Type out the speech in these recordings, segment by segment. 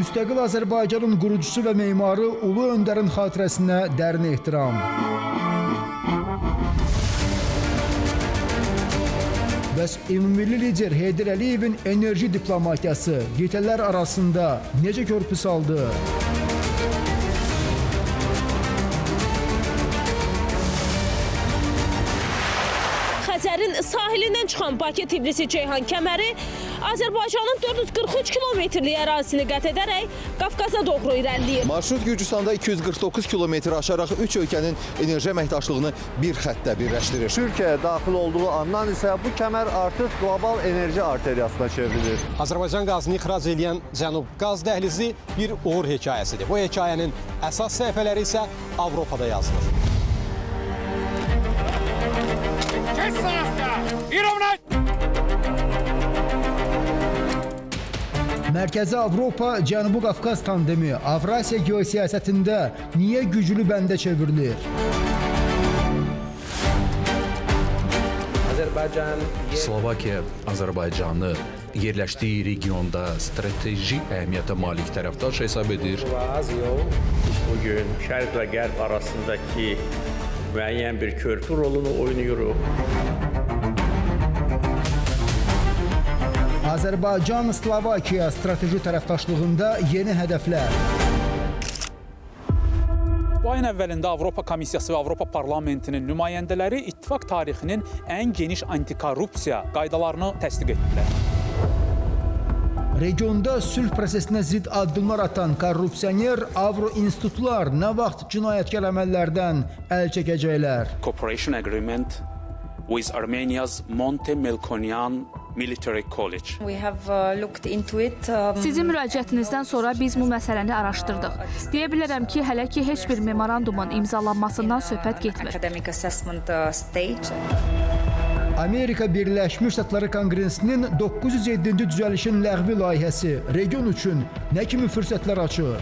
Müstəqil Azərbaycanın qurucusu və memarı Ulu Öndərin xatirəsinə dərin ehtiram. Bəs ümummilli lider Heydər Əliyevin enerji diplomatiyası qitələr arasında necə körpü saldı? Xəzərin sahilindən çıxan Bakı-Tbilisi-Ceyhan kəməri Azərbaycanın 443 kilometrlik ərazisini qət edərək Qafqaza doğru irəliləyir. Marşrut Gürcüstanda 249 kilometr aşaraq 3 ölkənin enerji əməkdaşlığını bir xəttdə birləşdirir. Türkiyə daxil olduğu andan isə bu kəmər artıq qlobal enerji arteriyasına çevrilir. Azərbaycan qazını ixrac edən Cənub qaz dəhlizi bir uğur hekayəsidir. Bu hekayənin əsas səhifələri isə Avropada yazılır. Mərkəzi Avropa, Cənubi Qafqaz tandemi Avrasiya geosiyasətində niyə güclü bəndə çevrilir? Slovakiya Azərbaycanı yerləşdiyi regionda strateji əhəmiyyətə malik tərəfdaş hesab edir. Bugün Şərq və Qərb arasındakı müəyyən bir körpü rolunu oynayırıq. Azərbaycan-Slovakiya strateji tərəfdaşlığında yeni hədəflər. Bu ayın əvvəlində Avropa Komissiyası və Avropa Parlamentinin nümayəndələri ittifaq tarixinin ən geniş antikorrupsiya qaydalarını təsdiq etdilər. Regionda sülh prosesinə zidd addımlar atan korrupsioner Avro-institutlar nə vaxt cinayətkar əməllərdən əl çəkəcəklər? Cooperation agreement with Armenia's Monte Melkonian Military College. Sizin müraciətinizdən sonra biz bu məsələni araşdırdıq. Deyə bilərəm ki, hələ ki heç bir memorandumun imzalanmasından söhbət getmir. Amerika Birləşmiş Ştatları Konqresinin 907-ci düzəlişin ləğvi layihəsi region üçün nə kimi fürsətlər açır?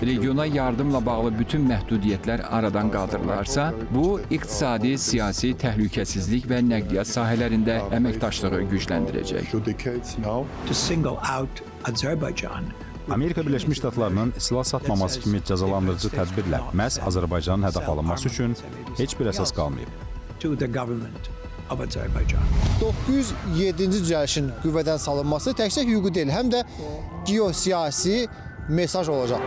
Regiona yardımla bağlı bütün məhdudiyyətlər aradan qaldırılarsa, bu iqtisadi, siyasi, təhlükəsizlik və nəqliyyat sahələrində əməkdaşlığı gücləndirəcək. Amerika Birləşmiş Ştatlarının silah satmaması kimi cəzalandırıcı tədbirlə məhz Azərbaycanın hədəf alınması üçün heç bir əsas qalmayıb. 907-ci düzəlişin qüvvədən salınması təkcə hüquqi deyil, həm də geosiyasi mesaj olacaq.